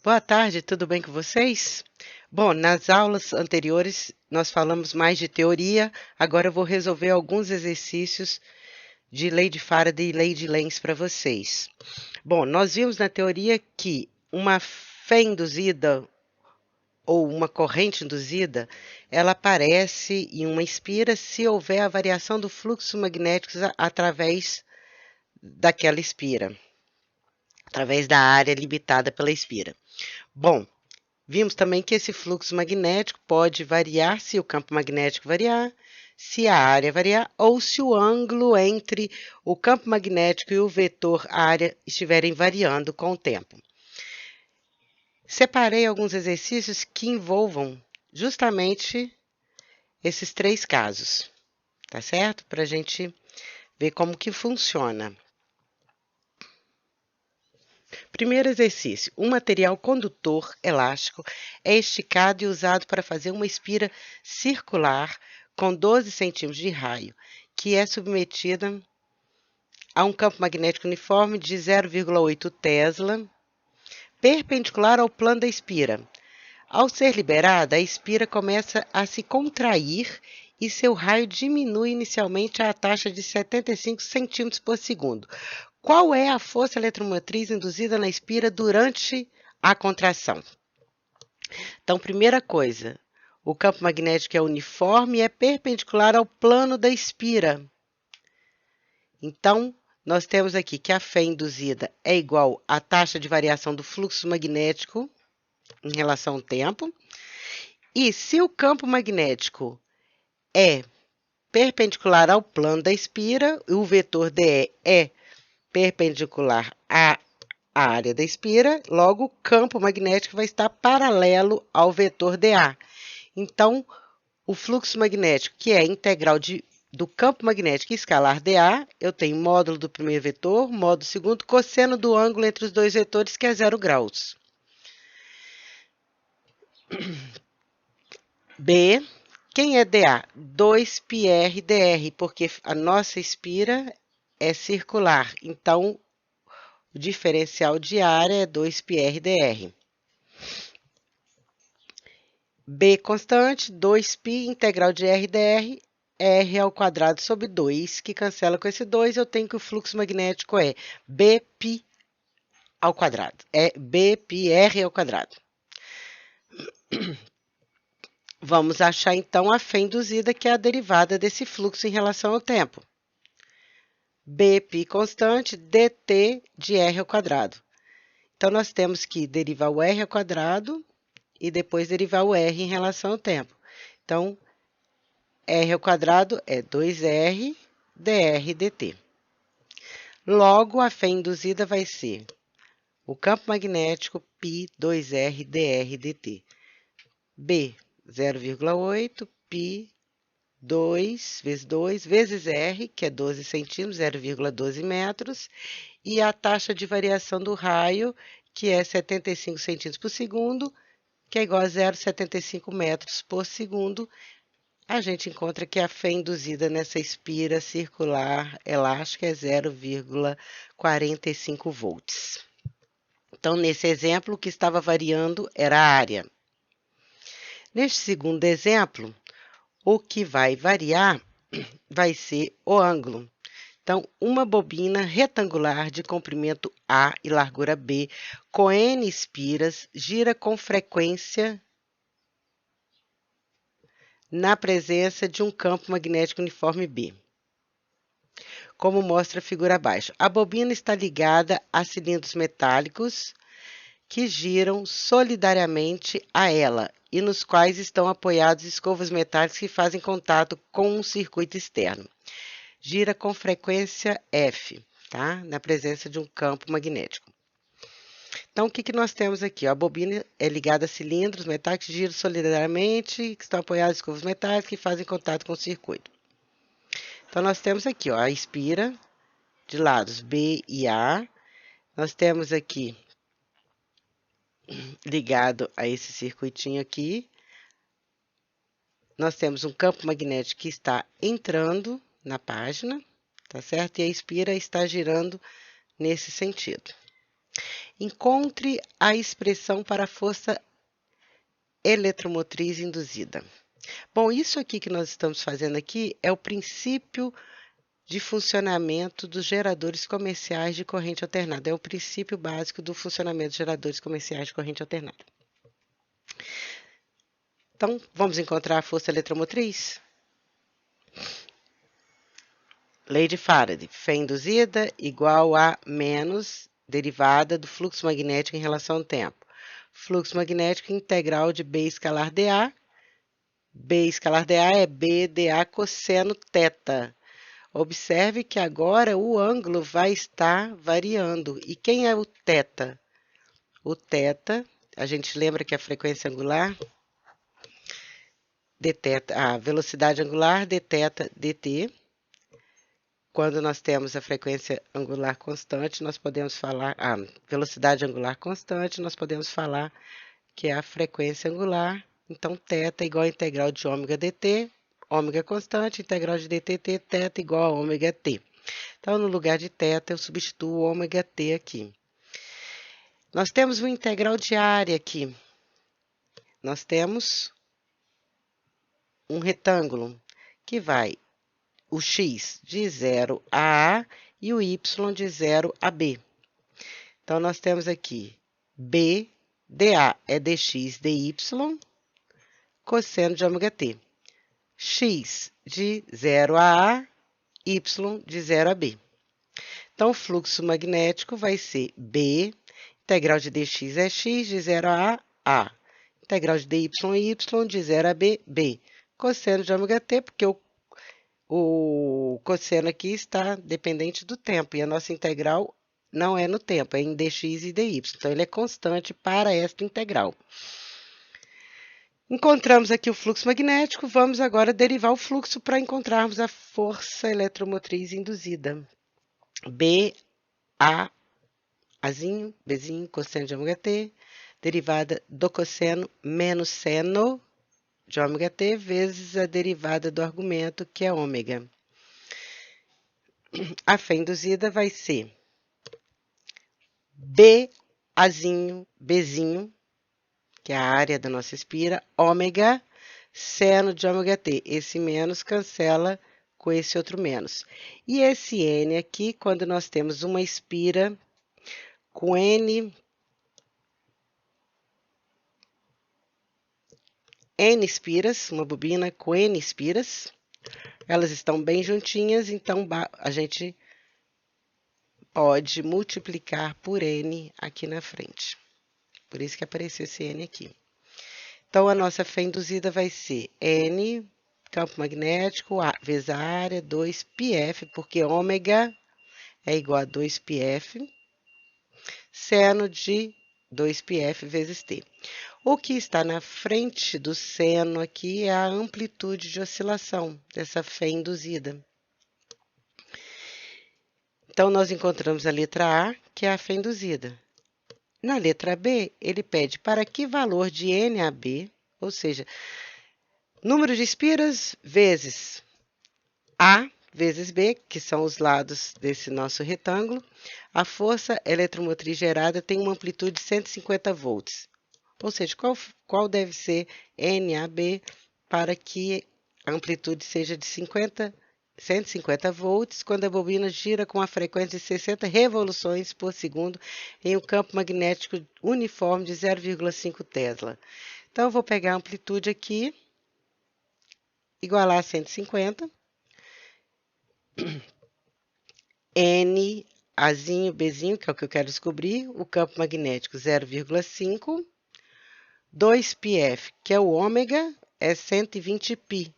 Boa tarde, tudo bem com vocês? Bom, nas aulas anteriores nós falamos mais de teoria, agora eu vou resolver alguns exercícios de lei de Faraday e lei de Lenz para vocês. Bom, nós vimos na teoria que uma fé induzida ou uma corrente induzida, ela aparece em uma espira se houver a variação do fluxo magnético através daquela espira, através da área limitada pela espira. Bom, vimos também que esse fluxo magnético pode variar se o campo magnético variar, se a área variar ou se o ângulo entre o campo magnético e o vetor área estiverem variando com o tempo. Separei alguns exercícios que envolvam justamente esses três casos, tá certo? Para a gente ver como que funciona. Primeiro exercício: um material condutor elástico é esticado e usado para fazer uma espira circular com 12 centímetros de raio, que é submetida a um campo magnético uniforme de 0,8 Tesla, perpendicular ao plano da espira. Ao ser liberada, a espira começa a se contrair e seu raio diminui inicialmente a taxa de 75 centímetros por segundo. Qual é a força eletromotriz induzida na espira durante a contração? Então, primeira coisa, o campo magnético é uniforme e é perpendicular ao plano da espira. Então, nós temos aqui que a fé induzida é igual à taxa de variação do fluxo magnético em relação ao tempo. E se o campo magnético é perpendicular ao plano da espira, o vetor DE é perpendicular à área da espira, logo o campo magnético vai estar paralelo ao vetor dA. Então, o fluxo magnético, que é a integral do campo magnético escalar dA, eu tenho módulo do primeiro vetor, módulo do segundo, cosseno do ângulo entre os dois vetores, que é 0 graus. B, quem é dA? 2πr/dr, porque a nossa espira é circular. Então, o diferencial de área é 2πr/dr. B constante, 2π, integral de r dr, r ao quadrado sobre 2, que cancela com esse 2, eu tenho que o fluxo magnético é bπ ao quadrado. É bπr ao quadrado. Vamos achar, então, a fé induzida, que é a derivada desse fluxo em relação ao tempo. Bπ constante, dt de r ao quadrado. Então, nós temos que derivar o r ao quadrado e depois derivar o r em relação ao tempo. Então, r ao quadrado é 2r dr dt. Logo, a fé induzida vai ser o campo magnético π 2r dr dt. B, 0,8, π 2 vezes 2 vezes r, que é 12 centímetros, 0,12 metros, e a taxa de variação do raio, que é 75 centímetros por segundo, que é igual a 0,75 metros por segundo. A gente encontra que a fé induzida nessa espira circular elástica é 0,45 volts. Então, nesse exemplo, o que estava variando era a área. Neste segundo exemplo, o que vai variar vai ser o ângulo. Então, uma bobina retangular de comprimento A e largura B, com N espiras, gira com frequência na presença de um campo magnético uniforme B, como mostra a figura abaixo. A bobina está ligada a cilindros metálicos que giram solidariamente a ela e nos quais estão apoiados escovas metálicas que fazem contato com um circuito externo. Gira com frequência F, tá? Na presença de um campo magnético. Então, o que nós temos aqui? A bobina é ligada a cilindros metálicos que giram solidariamente, que estão apoiados em escovas metálicas que fazem contato com o circuito. Então, nós temos aqui, ó, a espira de lados B e A. Nós temos aqui, ligado a esse circuitinho aqui, nós temos um campo magnético que está entrando na página, tá certo? E a espira está girando nesse sentido. Encontre a expressão para a força eletromotriz induzida. Bom, isso aqui que nós estamos fazendo aqui é o princípio de funcionamento dos geradores comerciais de corrente alternada. É o princípio básico do funcionamento dos geradores comerciais de corrente alternada. Então, vamos encontrar a força eletromotriz? Lei de Faraday. Fé induzida igual a menos derivada do fluxo magnético em relação ao tempo. Fluxo magnético integral de B escalar dA. B escalar dA é B dA cosseno θ. Observe que agora o ângulo vai estar variando. E quem é o θ? O θ, a gente lembra que a frequência angular, dθ, a velocidade angular, dθ, dt. Quando nós temos a frequência angular constante, nós podemos falar, a velocidade angular constante, nós podemos falar que é a frequência angular. Então, θ é igual a integral de ômega dt, ômega constante, integral de dtt, θ igual a ômega t. Então, no lugar de θ, eu substituo ômega t aqui. Nós temos uma integral de área aqui. Nós temos um retângulo que vai o x de 0 a A e o y de 0 a B. Então, nós temos aqui B, dA é dx dy, cosseno de ômega t. X de 0 a A, y de 0 a B. Então, o fluxo magnético vai ser B, integral de dx é x, de 0 a A. Integral de dy é y, de 0 a B, B. Cosseno de ômega t, porque o cosseno aqui está dependente do tempo, e a nossa integral não é no tempo, é em dx e dy. Então, ele é constante para esta integral. Encontramos aqui o fluxo magnético, vamos agora derivar o fluxo para encontrarmos a força eletromotriz induzida. B, A, Azinho, Bzinho, cosseno de ômega t, derivada do cosseno menos seno de ômega t, vezes a derivada do argumento, que é ômega. A fé induzida vai ser B, Azinho, Bzinho, que é a área da nossa espira, ômega, seno de ômega t. Esse menos cancela com esse outro menos. E esse N aqui, quando nós temos uma espira com N espiras, uma bobina com N espiras, elas estão bem juntinhas, então a gente pode multiplicar por N aqui na frente. Por isso que apareceu esse N aqui. Então, a nossa fé induzida vai ser N, campo magnético, vezes a área, 2πf, porque ômega é igual a 2πf, seno de 2πf vezes t. O que está na frente do seno aqui é a amplitude de oscilação dessa fé induzida. Então, nós encontramos a letra A, que é a fé induzida. Na letra B, ele pede para que valor de NAB, ou seja, número de espiras vezes A vezes B, que são os lados desse nosso retângulo, a força eletromotriz gerada tem uma amplitude de 150 volts. Ou seja, qual deve ser NAB para que a amplitude seja de 150 volts, quando a bobina gira com a frequência de 60 revoluções por segundo em um campo magnético uniforme de 0,5 Tesla. Então, eu vou pegar a amplitude aqui, igualar a 150. N, Azinho, Bzinho, que é o que eu quero descobrir, o campo magnético 0,5, 2πf, que é o ômega, é 120π.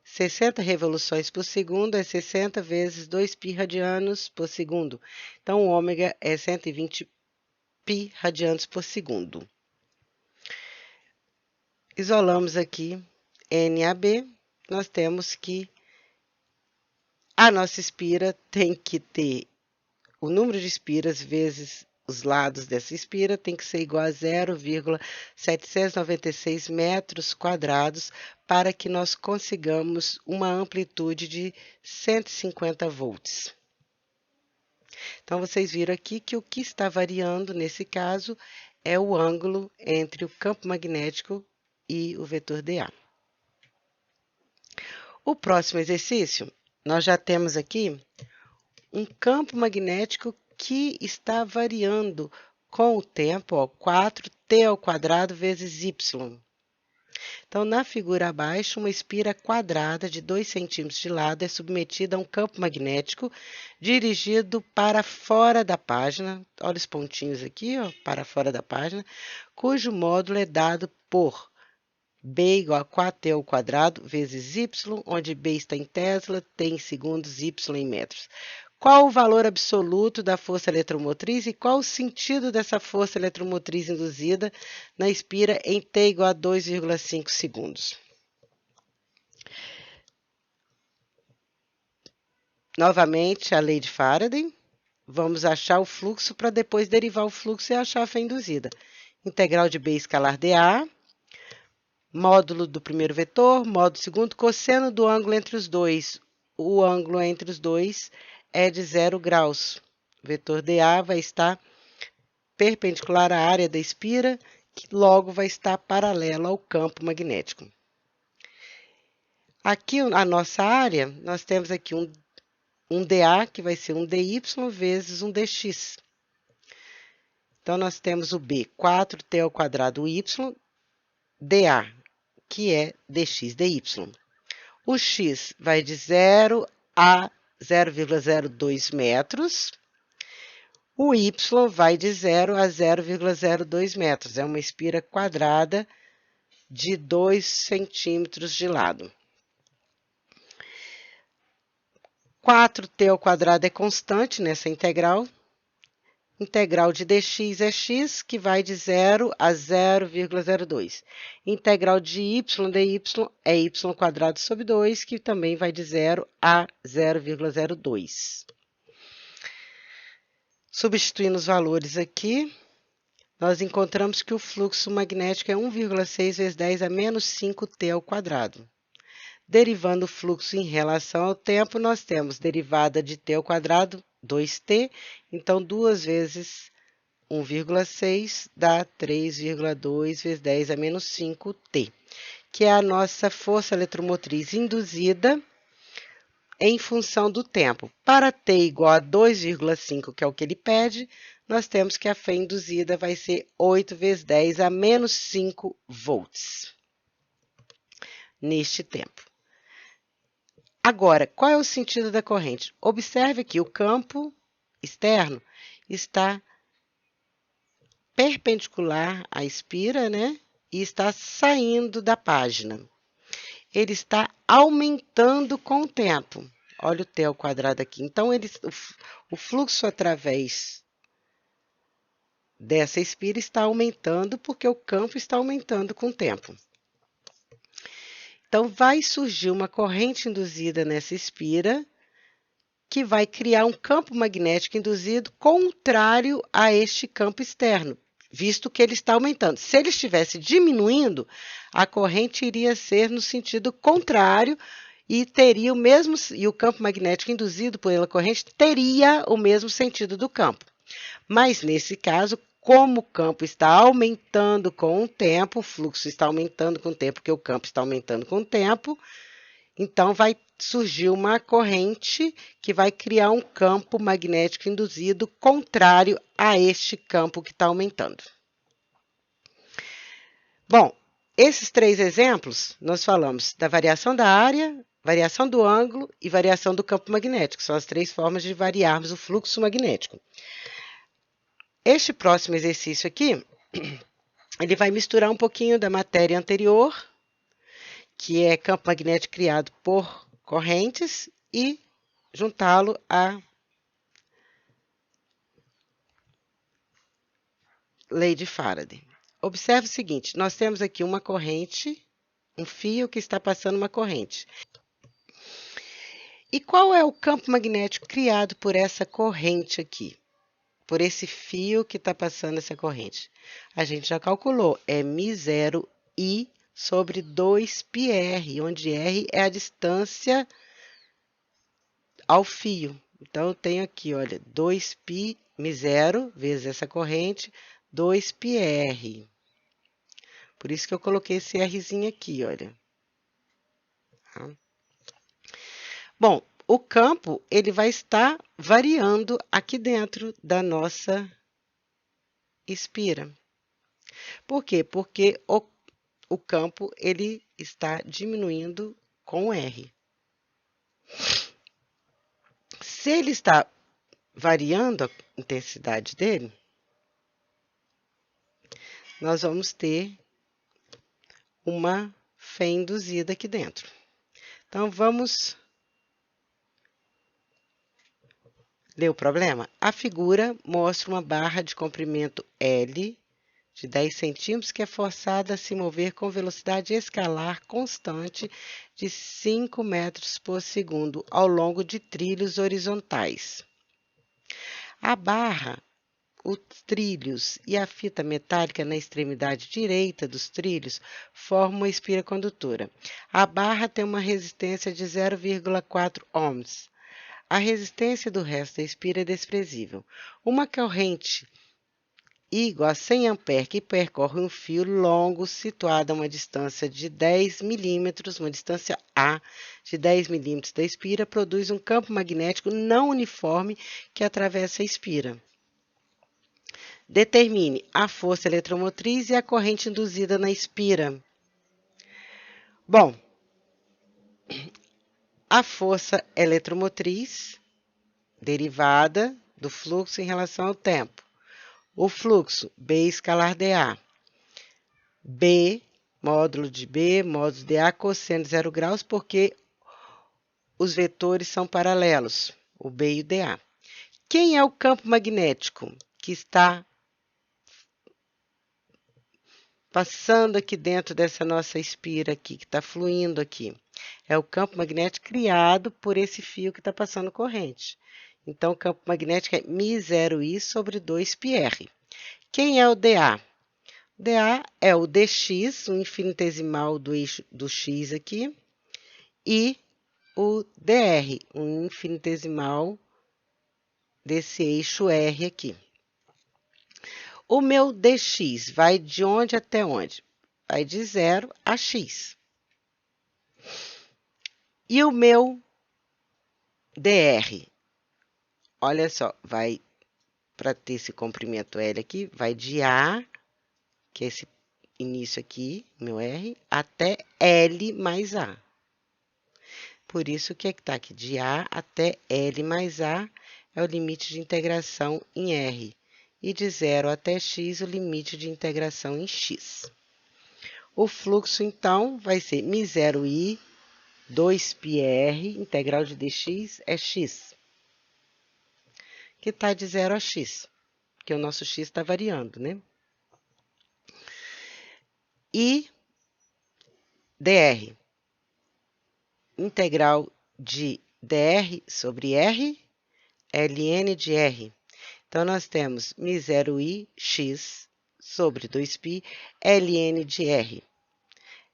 60 revoluções por segundo é 60 vezes 2π radianos por segundo. Então, o ômega é 120π radianos por segundo. Isolamos aqui NAB, nós temos que a nossa espira tem que ter o número de espiras vezes os lados dessa espira tem que ser igual a 0,796 metros quadrados para que nós consigamos uma amplitude de 150 volts. Então, vocês viram aqui que o que está variando, nesse caso, é o ângulo entre o campo magnético e o vetor dA. O próximo exercício, nós já temos aqui um campo magnético que está variando com o tempo, ó, 4t² vezes y. Então, na figura abaixo, uma espira quadrada de 2 centímetros de lado é submetida a um campo magnético dirigido para fora da página, olha os pontinhos aqui, ó, para fora da página, cujo módulo é dado por B igual a 4t² vezes y, onde B está em Tesla, T em segundos, y em metros. Qual o valor absoluto da força eletromotriz e qual o sentido dessa força eletromotriz induzida na espira em T igual a 2,5 segundos? Novamente, a lei de Faraday. Vamos achar o fluxo para depois derivar o fluxo e achar a fé induzida. Integral de B escalar dA, módulo do primeiro vetor, módulo do segundo, cosseno do ângulo entre os dois. O ângulo entre os dois é de 0 graus. O vetor dA vai estar perpendicular à área da espira, que logo vai estar paralelo ao campo magnético. Aqui, a nossa área, nós temos aqui um dA, que vai ser um dy vezes um dx. Então, nós temos o B, 4t² y, dA, que é dx dy. O x vai de 0 a 0,02 metros. O y vai de 0 a 0,02 metros. É uma espira quadrada de 2 centímetros de lado. 4t² é constante nessa integral. Integral de dx é x, que vai de 0 a 0,02. Integral de y dy é y² sobre 2, que também vai de 0 a 0,02. Substituindo os valores aqui, nós encontramos que o fluxo magnético é 1,6 vezes 10 a menos 5t². Derivando o fluxo em relação ao tempo, nós temos derivada de t², 2t, então 2 vezes 1,6 dá 3,2 vezes 10 a menos 5t, que é a nossa força eletromotriz induzida em função do tempo. Para t igual a 2,5, que é o que ele pede, nós temos que a fé induzida vai ser 8 vezes 10 a menos 5 volts neste tempo. Agora, qual é o sentido da corrente? Observe que o campo externo está perpendicular à espira, né? E está saindo da página. Ele está aumentando com o tempo. Olha o t² aqui. Então, o fluxo através dessa espira está aumentando porque o campo está aumentando com o tempo. Então, vai surgir uma corrente induzida nessa espira que vai criar um campo magnético induzido contrário a este campo externo, visto que ele está aumentando. Se ele estivesse diminuindo, a corrente iria ser no sentido contrário e teria o mesmo, e o campo magnético induzido pela corrente teria o mesmo sentido do campo. Mas nesse caso, como o campo está aumentando com o tempo, o fluxo está aumentando com o tempo, porque o campo está aumentando com o tempo, então vai surgir uma corrente que vai criar um campo magnético induzido contrário a este campo que está aumentando. Bom, esses 3 exemplos, nós falamos da variação da área, variação do ângulo e variação do campo magnético. São as 3 formas de variarmos o fluxo magnético. Este próximo exercício aqui, ele vai misturar um pouquinho da matéria anterior, que é campo magnético criado por correntes, e juntá-lo à lei de Faraday. Observe o seguinte, nós temos aqui uma corrente, um fio que está passando uma corrente. E qual é o campo magnético criado por essa corrente aqui? Por esse fio que está passando essa corrente? A gente já calculou, é μ0I sobre 2πr, onde r é a distância ao fio. Então, eu tenho aqui, olha, 2π μ0 vezes essa corrente, 2πr. Por isso que eu coloquei esse Rzinho aqui, olha. Tá? Bom, o campo, ele vai estar variando aqui dentro da nossa espira. Por quê? Porque o campo, ele está diminuindo com R. Se ele está variando a intensidade dele, nós vamos ter uma fé induzida aqui dentro. Então, vamos ler o problema? A figura mostra uma barra de comprimento L de 10 centímetros que é forçada a se mover com velocidade escalar constante de 5 metros por segundo ao longo de trilhos horizontais. A barra, os trilhos e a fita metálica na extremidade direita dos trilhos formam uma espira condutora. A barra tem uma resistência de 0,4 ohms. A resistência do resto da espira é desprezível. Uma corrente igual a 100 amperes que percorre um fio longo situado a uma distância de 10 milímetros, uma distância A de 10 milímetros da espira, produz um campo magnético não uniforme que atravessa a espira. Determine a força eletromotriz e a corrente induzida na espira. Bom, a força eletromotriz derivada do fluxo em relação ao tempo. O fluxo, B escalar dA. B, módulo de B, módulo de A, cosseno de 0 graus, porque os vetores são paralelos, o B e o dA. Quem é o campo magnético que está passando aqui dentro dessa nossa espira aqui, que está fluindo aqui? É o campo magnético criado por esse fio que está passando corrente. Então, o campo magnético é μ0i sobre 2πr. Quem é o dA? O dA é o dx, um infinitesimal do eixo do x aqui, e o dr, um infinitesimal desse eixo R aqui. O meu dx vai de onde até onde? Vai de 0 a x. E o meu dr, olha só, vai para ter esse comprimento L aqui, vai de A, que é esse início aqui, meu R, até L mais A. Por isso que está aqui, de A até L mais A é o limite de integração em R. E de 0 até x, o limite de integração em x. O fluxo, então, vai ser μ0i, 2πr, integral de dx é x, que está de 0 a x, porque o nosso x está variando, né? E dr, integral de dr sobre r, ln de r. Então, nós temos μ0i x sobre 2π, ln de r.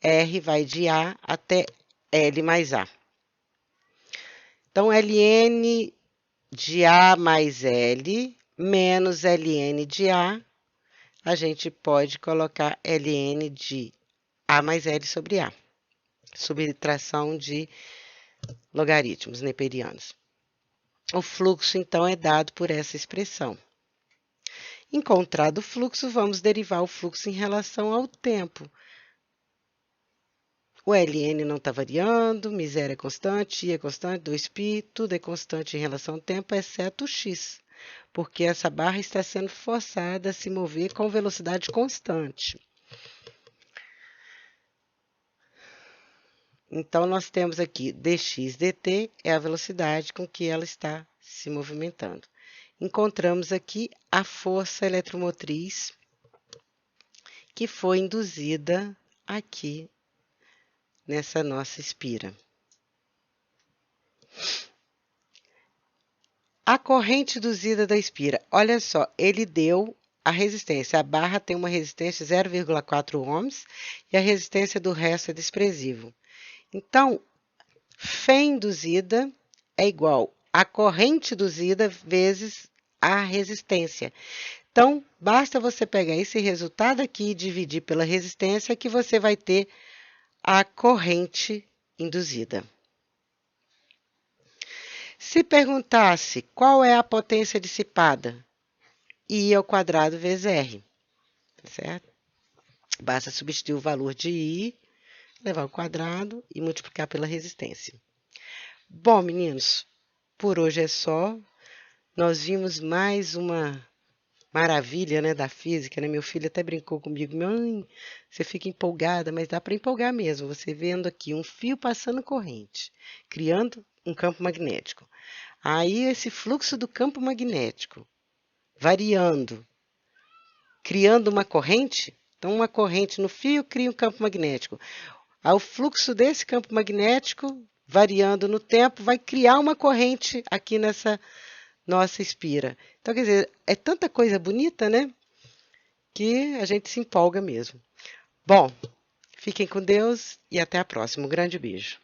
R vai de A até L mais A. Então, ln de A mais L menos ln de a gente pode colocar ln de A mais L sobre A. Subtração de logaritmos neperianos. O fluxo, então, é dado por essa expressão. Encontrado o fluxo, vamos derivar o fluxo em relação ao tempo. O ln não está variando, μ0 é constante, I é constante, 2π, tudo é constante em relação ao tempo, exceto o x, porque essa barra está sendo forçada a se mover com velocidade constante. Então, nós temos aqui dx dt é a velocidade com que ela está se movimentando. Encontramos aqui a força eletromotriz que foi induzida aqui nessa nossa espira. A corrente induzida da espira. Olha só, ele deu a resistência. A barra tem uma resistência de 0,4 ohms e a resistência do resto é desprezível. Então, fé induzida é igual a corrente induzida vezes a resistência. Então, basta você pegar esse resultado aqui e dividir pela resistência que você vai ter a corrente induzida. Se perguntasse qual é a potência dissipada, I ao quadrado vezes R, certo? Basta substituir o valor de I, levar ao quadrado e multiplicar pela resistência. Bom, meninos, por hoje é só. Nós vimos mais uma maravilha, né, da física, né? Meu filho até brincou comigo, mãe, você fica empolgada, mas dá para empolgar mesmo. Você vendo aqui um fio passando corrente, criando um campo magnético. Aí esse fluxo do campo magnético variando, criando uma corrente. Então, uma corrente no fio cria um campo magnético. Aí, o fluxo desse campo magnético, variando no tempo, vai criar uma corrente aqui nessa nossa espira. Então, quer dizer, é tanta coisa bonita, né? Que a gente se empolga mesmo. Bom, fiquem com Deus e até a próxima. Um grande beijo.